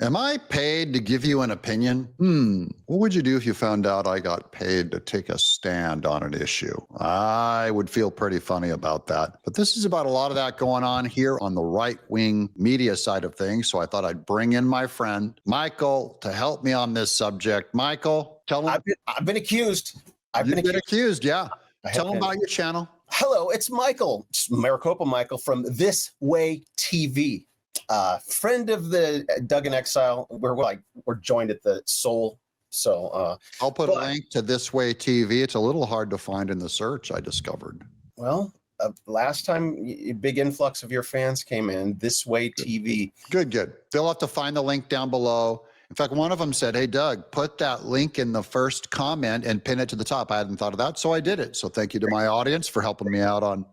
Am I paid to give you an opinion? What would you do if you found out I got paid to take a stand on an issue? I would feel pretty funny about that. But this is about a lot of that going on here on the right-wing media side of things. So I thought I'd bring in my friend, Michael, to help me on this subject. Michael, tell him. I've been accused. You've been accused, yeah. Tell them about your channel. Hello, it's Michael, Maricopa Michael from This Way TV. Friend of the Doug In Exile. We're joined at the Soul. So I'll put a link to This Way TV. It's a little hard to find in the search, I discovered. Well, last time big influx of your fans came in, This Way TV. Good. They'll have to find the link down below. In fact, one of them said, hey, Doug, put that link in the first comment and pin it to the top. I hadn't thought of that, so I did it. So thank you to my audience for helping me out on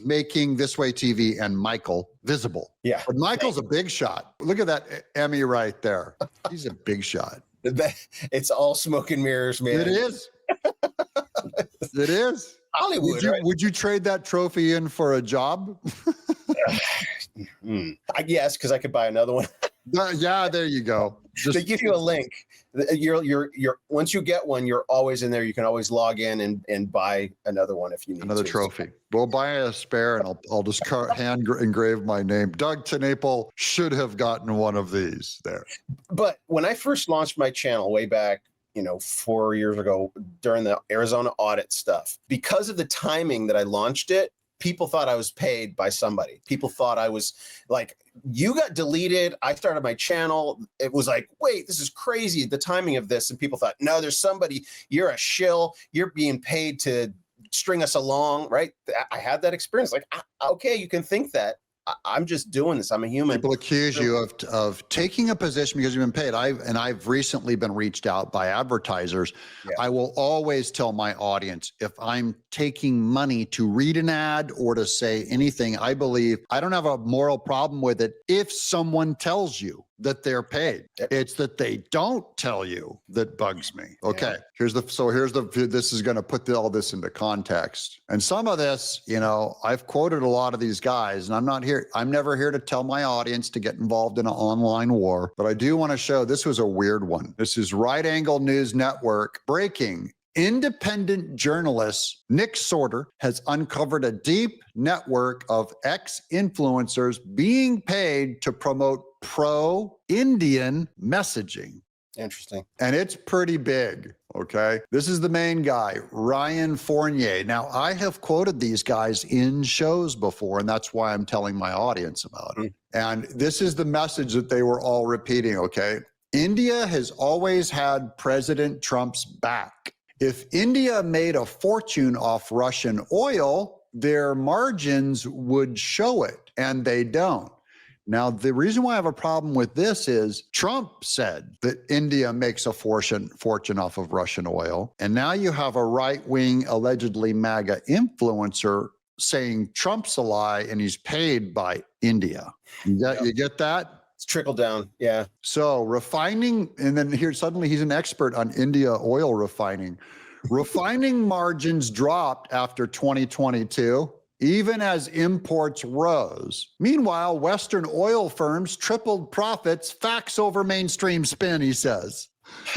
making This Way TV and Michael visible. Yeah. But Michael's a big shot. Look at that Emmy right there. He's a big shot. It's all smoke and mirrors, man. It is. It is. Hollywood. Would you trade that trophy in for a job? Yes, because I could buy another one. Yeah, there you go. They give you a link. You're once you get one, you're always in there. You can always log in and buy another one if you need another trophy. We'll buy a spare, and I'll just hand engrave my name. Doug Tenaple should have gotten one of these there. But when I first launched my channel way back, 4 years ago during the Arizona audit stuff, because of the timing that I launched it, people thought I was paid by somebody. People thought I was like, you got deleted. I started my channel. It was like, wait, this is crazy, the timing of this. And people thought, no, there's somebody, you're a shill. You're being paid to string us along, right? I had that experience. Like, okay, you can think that. I'm just doing this. I'm a human. People accuse you of taking a position because you've been paid. I've recently been reached out by advertisers. Yeah. I will always tell my audience, if I'm taking money to read an ad or to say anything, I believe I don't have a moral problem with it if someone tells you that they're paid. It's that they don't tell you that bugs me. Okay, yeah. This is going to put all this into context. And some of this, I've quoted a lot of these guys, and I'm never here to tell my audience to get involved in an online war, but I do want to show, this was a weird one. This is Right Angle News Network breaking. Independent journalist Nick Sorter has uncovered a deep network of ex-influencers being paid to promote pro-Indian messaging. Interesting. And it's pretty big, okay? This is the main guy, Ryan Fournier. Now, I have quoted these guys in shows before, and that's why I'm telling my audience about it. And this is the message that they were all repeating, okay? India has always had President Trump's back. If India made a fortune off Russian oil, their margins would show it, and they don't. Now, the reason why I have a problem with this is Trump said that India makes a fortune off of Russian oil, and now you have a right-wing, allegedly MAGA influencer saying Trump's a lie and he's paid by India. You get that? It's trickle down, yeah. So refining, and then here suddenly he's an expert on India oil refining. Refining margins dropped after 2022, even as imports rose. Meanwhile, Western oil firms tripled profits, facts over mainstream spin, he says.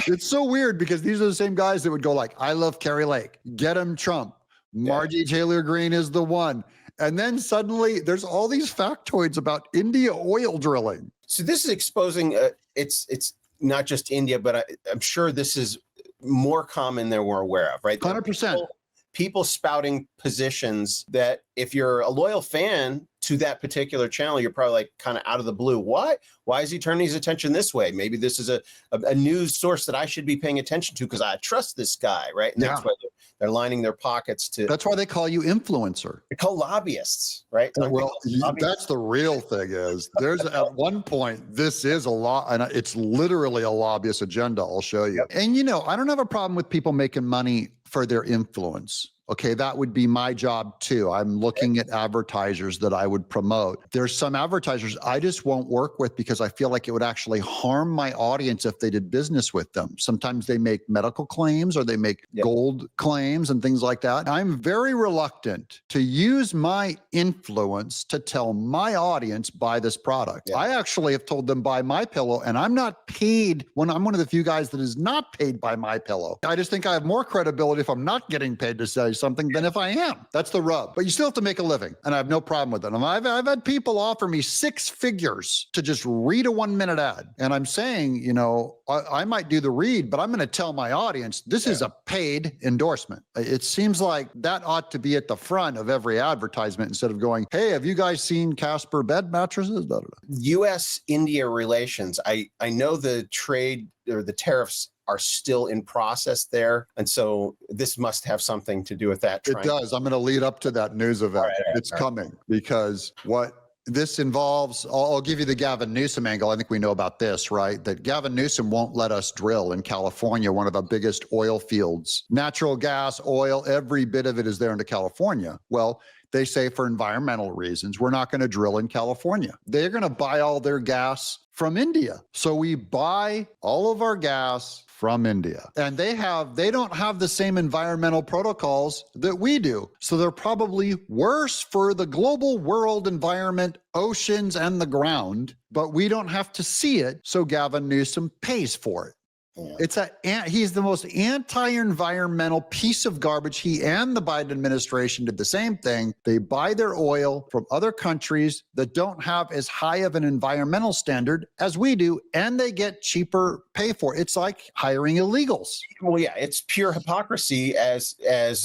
It's so weird because these are the same guys that would go like, I love Kerry Lake, get him Trump, Margie Taylor Greene is the one. And then suddenly there's all these factoids about India oil drilling. So this is exposing, it's not just India, but I'm sure this is more common than we're aware of, right? 100%. People spouting positions that if you're a loyal fan to that particular channel, you're probably like kind of out of the blue. Why is he turning his attention this way? Maybe this is a news source that I should be paying attention to because I trust this guy, right? And that's why they're lining their pockets to. That's why they call you influencer. They call lobbyists, right? Well, that's the real thing is there's at one point, this is a law, and it's literally a lobbyist agenda. I'll show you. Yep. And I don't have a problem with people making money for their influence. Okay, that would be my job too. I'm looking at advertisers that I would promote. There's some advertisers I just won't work with because I feel like it would actually harm my audience if they did business with them. Sometimes they make medical claims or they make gold claims and things like that. I'm very reluctant to use my influence to tell my audience buy this product. I actually have told them buy my pillow, and I'm not paid when I'm one of the few guys that is not paid by my pillow. I just think I have more credibility if I'm not getting paid to say something than if I am. That's the rub. But you still have to make a living, and I have no problem with it. I've had people offer me 6 figures to just read a 1-minute ad. And I'm saying, you know, I might do the read, but I'm going to tell my audience this is a paid endorsement. It seems like that ought to be at the front of every advertisement instead of going, hey, have you guys seen Casper bed mattresses? U.S.-India relations. I know the trade or the tariffs are still in process there. And so this must have something to do with that. It does. I'm going to lead up to that news event. It's coming because what this involves, I'll give you the Gavin Newsom angle. I think we know about this, right? That Gavin Newsom won't let us drill in California, one of the biggest oil fields. Natural gas, oil, every bit of it is there into California. Well, they say for environmental reasons, we're not going to drill in California. They're going to buy all their gas from India. So we buy all of our gas from India. And they don't have the same environmental protocols that we do. So they're probably worse for the global world environment, oceans, and the ground, but we don't have to see it. So Gavin Newsom pays for it. He's the most anti-environmental piece of garbage. He and the Biden administration did the same thing. They buy their oil from other countries that don't have as high of an environmental standard as we do, and they get cheaper pay for it. It's like hiring illegals. Well, yeah, it's pure hypocrisy as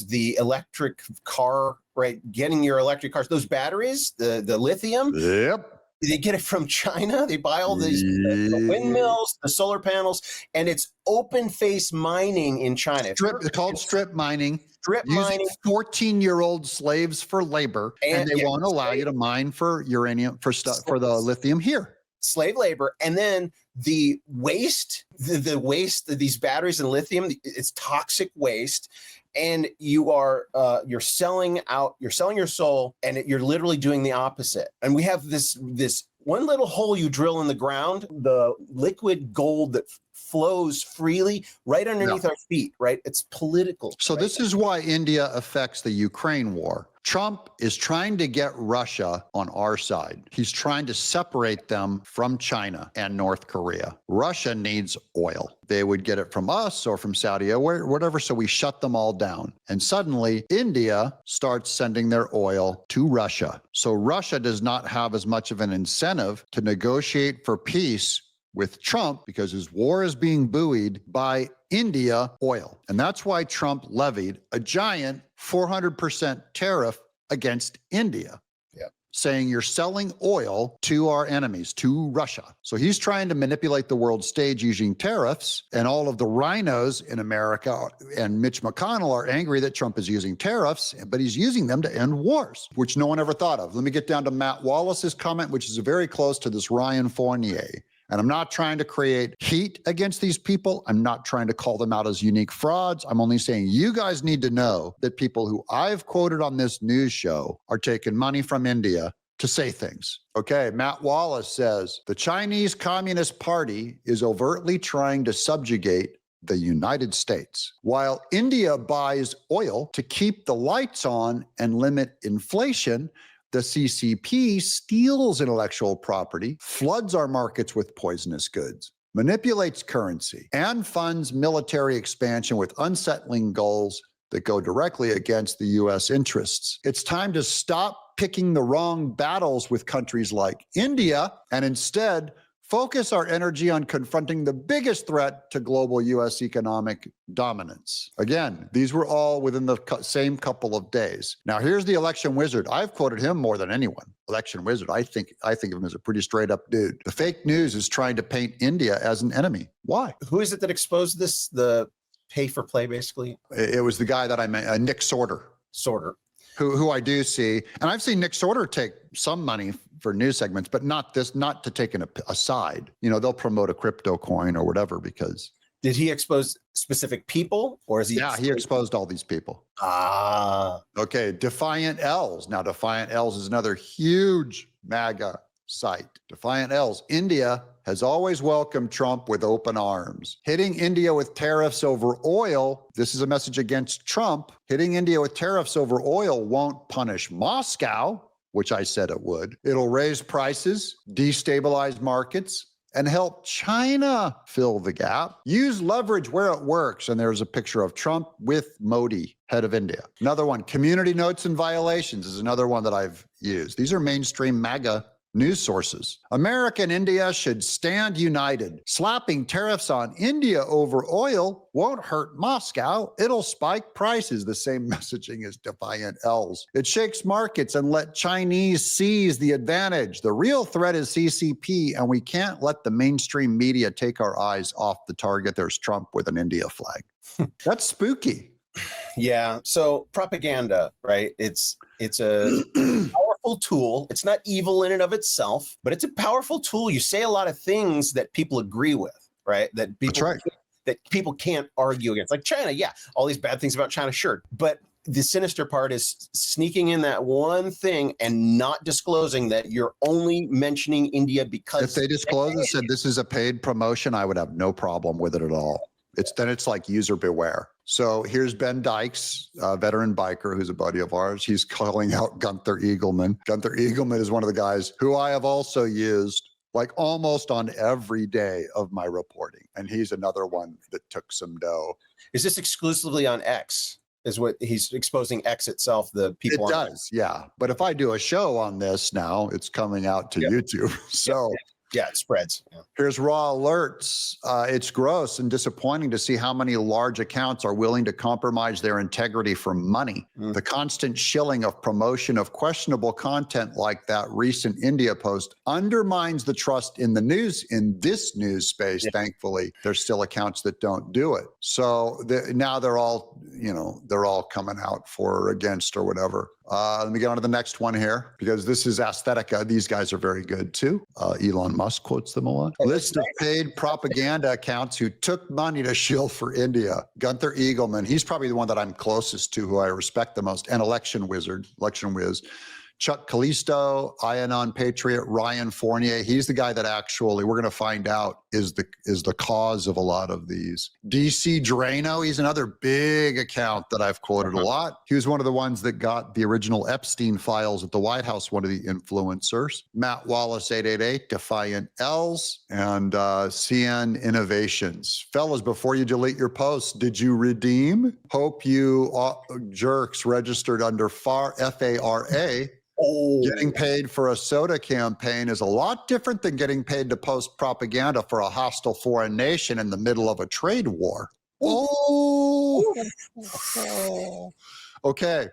the electric car, right? Getting your electric cars, those batteries, the lithium. Yep. They get it from China. They buy all these the windmills, the solar panels, and it's open face mining in China. It's called strip mining. Strip mining. 14-year-old slaves for labor, and they won't allow you to mine for uranium for the lithium here. Slave labor, and then the waste, the waste of these batteries and lithium, it's toxic waste. And you're selling your soul, and you're literally doing the opposite. And we have this one little hole you drill in the ground, the liquid gold that flows freely right underneath our feet, right? It's political. So this is why India affects the Ukraine war. Trump is trying to get Russia on our side. He's trying to separate them from China and North Korea. Russia needs oil. They would get it from us or from Saudi or whatever, so we shut them all down. And suddenly, India starts sending their oil to Russia. So Russia does not have as much of an incentive to negotiate for peace with Trump because his war is being buoyed by India oil. And that's why Trump levied a giant 400% tariff against India, saying you're selling oil to our enemies, to Russia. So he's trying to manipulate the world stage using tariffs, and all of the rhinos in America and Mitch McConnell are angry that Trump is using tariffs, but he's using them to end wars, which no one ever thought of. Let me get down to Matt Wallace's comment, which is very close to this Ryan Fournier. And I'm not trying to create heat against these people. I'm not trying to call them out as unique frauds. I'm only saying you guys need to know that people who I've quoted on this news show are taking money from India to say things. Okay, Matt Wallace says, the Chinese Communist Party is overtly trying to subjugate the United States. While India buys oil to keep the lights on and limit inflation, the CCP steals intellectual property, floods our markets with poisonous goods, manipulates currency, and funds military expansion with unsettling goals that go directly against the U.S. interests. It's time to stop picking the wrong battles with countries like India and instead focus our energy on confronting the biggest threat to global U.S. economic dominance. Again, these were all within the same couple of days. Now, here's the election wizard. I've quoted him more than anyone. Election wizard. I think of him as a pretty straight up dude. The fake news is trying to paint India as an enemy. Why? Who is it that exposed this? The pay for play, basically? It was the guy that I met, Nick Sorter. Who I do see. And I've seen Nick Sorter take some money for news segments, but not to take a side. You know, they'll promote a crypto coin or whatever because Did he expose specific people, or is he? Yeah, he exposed all these people. Ah. Okay, Defiant L's. Now, Defiant L's is another huge MAGA site. Defiant L's. India has always welcomed Trump with open arms. Hitting India with tariffs over oil. This is a message against Trump. Hitting India with tariffs over oil won't punish Moscow, which I said it would. It'll raise prices, destabilize markets, and help China fill the gap. Use leverage where it works. And there's a picture of Trump with Modi, head of India. Another one, community notes and violations is another one that I've used. These are mainstream MAGA news sources. America and India should stand united. Slapping tariffs on India over oil won't hurt Moscow. It'll spike prices. The same messaging as Defiant L's. It shakes markets and let Chinese seize the advantage. The real threat is CCP, and we can't let the mainstream media take our eyes off the target. There's Trump with an India flag. That's spooky. Yeah. So propaganda, right? It's a powerful tool. It's not evil in and of itself, but it's a powerful tool. You say a lot of things that people agree with, right? That people, That's right. that people can't argue against. Like China, yeah, all these bad things about China, sure. But the sinister part is sneaking in that one thing and not disclosing that you're only mentioning India because if they disclosed and said this is a paid promotion, I would have no problem with it at all. It's like user beware. So here's Ben Dykes, a veteran biker who's a buddy of ours. He's calling out Gunther Eagleman. Gunther Eagleman is one of the guys who I have also used like almost on every day of my reporting. And he's another one that took some dough. Is this exclusively on X? Is what he's exposing X itself, the people? It does, yeah. But if I do a show on this now, it's coming out to YouTube. So yeah, it spreads. Yeah. Here's raw alerts. It's gross and disappointing to see how many large accounts are willing to compromise their integrity for money. The constant shilling of promotion of questionable content like that recent India post undermines the trust in the news, in this news space. Yeah. Thankfully, there's still accounts that don't do it. So now they're all, they're all coming out for or against or whatever. Let me get on to the next one here, because this is Aesthetica. These guys are very good too. Elon Musk quotes them a lot. List of paid propaganda accounts who took money to shill for India. Gunther Eagleman, he's probably the one that I'm closest to, who I respect the most, and Election Whiz. Chuck Callisto, Ianon Patriot, Ryan Fournier. He's the guy that actually, we're going to find out, is the cause of a lot of these. DC Drano, he's another big account that I've quoted a lot. He was one of the ones that got the original Epstein files at the White House, one of the influencers. Matt Wallace 888, Defiant L's, and CN Innovations. Fellas, before you delete your posts, did you redeem? Hope you jerks registered under FARA. Getting paid for a soda campaign is a lot different than getting paid to post propaganda for a hostile foreign nation in the middle of a trade war. Okay.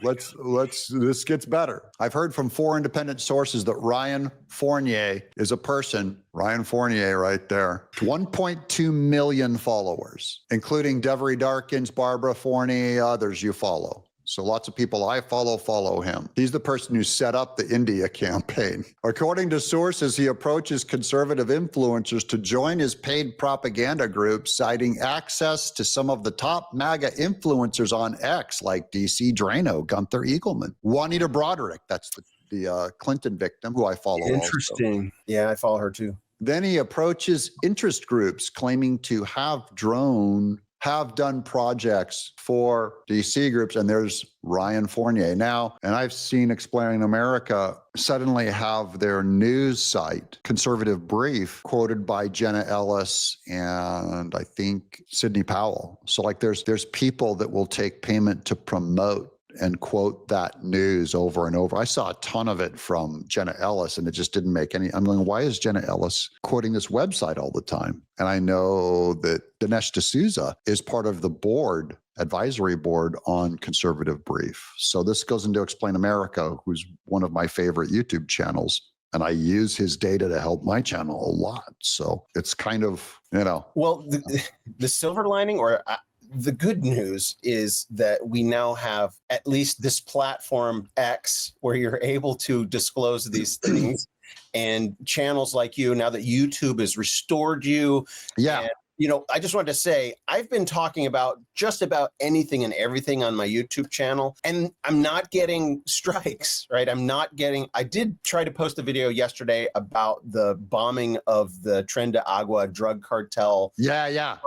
This gets better. I've heard from 4 independent sources that Ryan Fournier is a person, Ryan Fournier right there, 1.2 million followers, including Devery Darkins, Barbara Fournier, others you follow. So lots of people I follow him. He's the person who set up the India campaign. According to sources, he approaches conservative influencers to join his paid propaganda group, citing access to some of the top MAGA influencers on X, like DC Drano, Gunther Eagleman, Juanita Broderick, that's the Clinton victim, who I follow. Interesting. Also. Yeah, I follow her too. Then he approaches interest groups claiming to have done projects for DC groups, and there's Ryan Fournier now. And I've seen Explaining America suddenly have their news site, Conservative Brief, quoted by Jenna Ellis and I think Sidney Powell. So like there's people that will take payment to promote and quote that news over and over. I saw a ton of it from Jenna Ellis, and it just didn't make any. I'm going, why is Jenna Ellis quoting this website all the time? And I know that Dinesh D'Souza is part of the advisory board on Conservative Brief. So this goes into Explain America, who's one of my favorite YouTube channels. And I use his data to help my channel a lot. So it's kind of, Well, the silver lining, or the good news, is that we now have at least this platform X where you're able to disclose these things, and channels like you, now that YouTube has restored you. Yeah. you know, I just wanted to say, I've been talking about just about anything and everything on my YouTube channel, and I'm not getting strikes, right? I did try to post a video yesterday about the bombing of the Tren de Agua drug cartel. Yeah.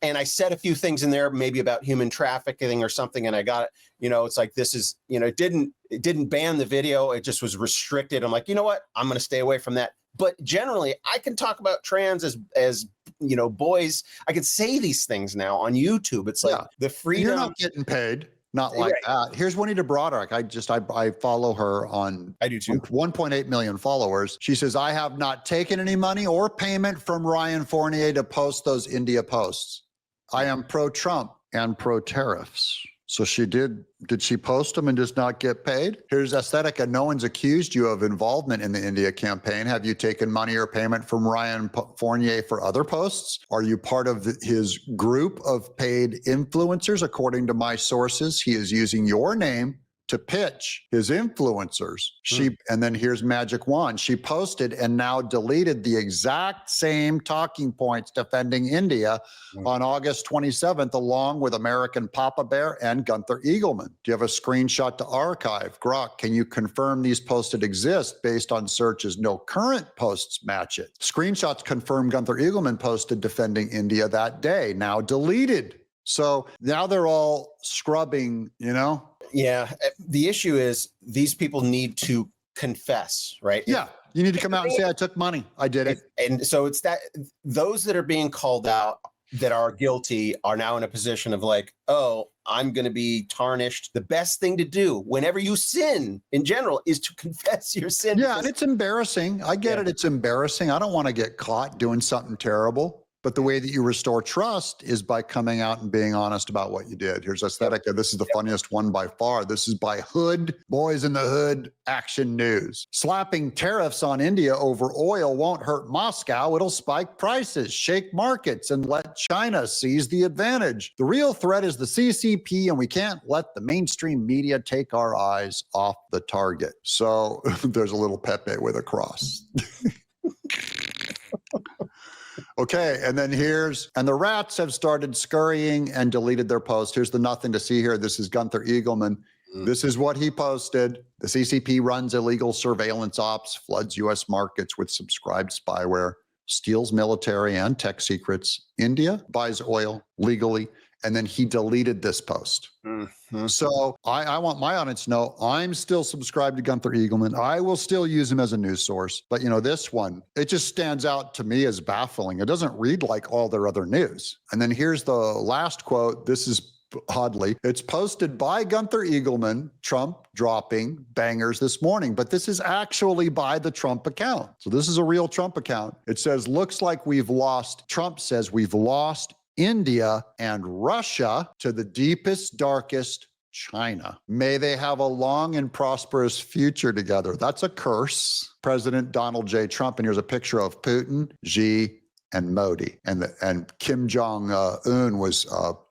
And I said a few things in there, maybe about human trafficking or something. And I got it, you know, it's like, this is, you know, it didn't ban the video. It just was restricted. I'm like, you know what? I'm going to stay away from that. But generally, I can talk about trans as you know, boys. I can say these things now on YouTube. It's like the freedom. You're not getting paid. Not like that. Here's Juanita Broderick. I follow her on. I do too. 1.8 million followers. She says, I have not taken any money or payment from Ryan Fournier to post those India posts. I am pro-Trump and pro-tariffs. So she did she post them and just not get paid? Here's Aesthetica. No one's accused you of involvement in the India campaign. Have you taken money or payment from Ryan Fournier for other posts? Are you part of his group of paid influencers? According to my sources, he is using your name to pitch his influencers. And then here's Magic Wand. She posted and now deleted the exact same talking points defending India on August 27th, along with American Papa Bear and Gunther Eagleman. Do you have a screenshot to archive? Grok, can you confirm these posted exist based on searches? No current posts match it. Screenshots confirm Gunther Eagleman posted defending India that day, now deleted. So now they're all scrubbing, you know? Yeah. The issue is these people need to confess, right? Yeah. You need to come out and say, I took money. I did it. And so it's that those that are being called out that are guilty are now in a position of like, oh, I'm going to be tarnished. The best thing to do whenever you sin in general is to confess your sin. Yeah. And it's embarrassing. I get it. It's embarrassing. I don't want to get caught doing something terrible. But the way that you restore trust is by coming out and being honest about what you did. Here's Aesthetica. This is the funniest one by far. This is by Hood, Boys in the Hood, Action News. Slapping tariffs on India over oil won't hurt Moscow. It'll spike prices, shake markets, and let China seize the advantage. The real threat is the CCP, and we can't let the mainstream media take our eyes off the target. So there's a little Pepe with a cross. Okay, and then and the rats have started scurrying and deleted their post. Here's the nothing to see here. This is Gunther Eagleman. This is what he posted. The CCP runs illegal surveillance ops, floods U.S. markets with subscribed spyware, steals military and tech secrets. India buys oil legally. And then he deleted this post. So I want my audience to know I'm still subscribed to Gunther Eagleman. I will still use him as a news source. But, you know, this one, it just stands out to me as baffling. It doesn't read like all their other news. And then here's the last quote. This is oddly, it's posted by Gunther Eagleman, Trump dropping bangers this morning, but this is actually by the Trump account. So this is a real Trump account. It says, looks like Trump says we've lost India and Russia to the deepest, darkest China. May they have a long and prosperous future together. That's a curse. President Donald J. Trump, and here's a picture of Putin, Xi, and Modi. And Kim Jong-un was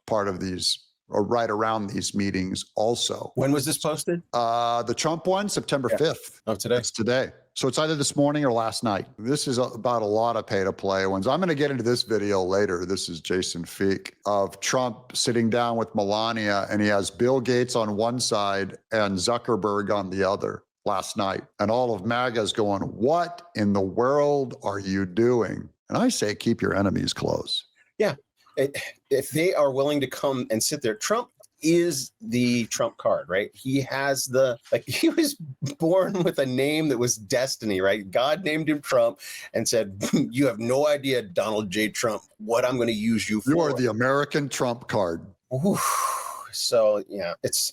part of these, or right around these meetings also. When was this posted? The Trump one, September 5th. Oh, today? It's today. So it's either this morning or last night. This is about a lot of pay-to-play ones. I'm going to get into this video later. This is Jason Feek of Trump sitting down with Melania, and he has Bill Gates on one side and Zuckerberg on the other last night. And all of MAGA is going, what in the world are you doing? And I say, keep your enemies close. Yeah. If they are willing to come and sit there, Trump is the Trump card, right? He has he was born with a name that was destiny, right? God named him Trump and said, you have no idea, Donald J. Trump, what I'm going to use you for. You are the American Trump card. Ooh. So yeah, it's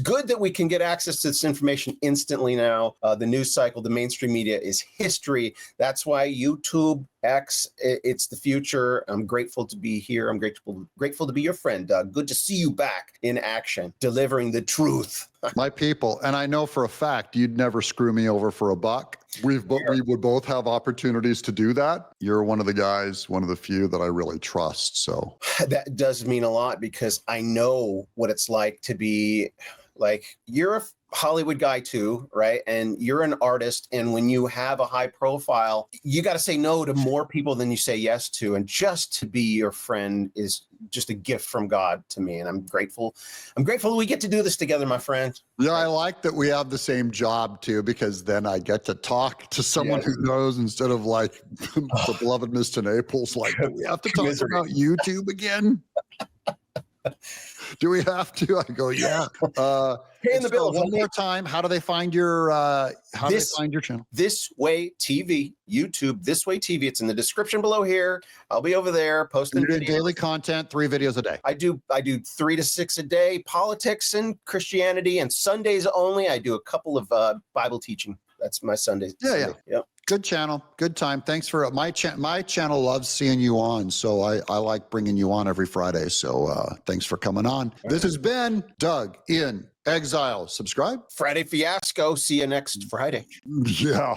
good that we can get access to this information instantly now. The news cycle, the mainstream media is history. That's why YouTube, X, it's the future. I'm grateful to be here. I'm grateful to be your friend, Doug. Good to see you back in action, delivering the truth. My people, and I know for a fact you'd never screw me over for a buck. We would both have opportunities to do that. You're one of the guys, one of the few that I really trust. So that does mean a lot because I know what it's like to be like, Hollywood guy too, right? And you're an artist. And when you have a high profile, you got to say no to more people than you say yes to. And just to be your friend is just a gift from God to me. And I'm grateful. I'm grateful we get to do this together, my friend. Yeah, I like that we have the same job too, because then I get to talk to someone who knows instead of like the beloved Mr. Naples. Like, do we have to talk about YouTube again? Do we have to? I go, yeah. Paying the bills. One more time, how do they find your channel? This Way TV, YouTube, This Way TV. It's in the description below here. I'll be over there posting daily content, 3 videos a day. I do 3 to 6 a day, politics and Christianity, and Sundays only. I do a couple of Bible teaching. That's my Sundays. Yeah. Yep. Good channel. Good time. Thanks for my channel loves seeing you on. So I like bringing you on every Friday. So thanks for coming on. This has been Doug in Exile. Subscribe. Friday Fiasco. See you next Friday. Yeah.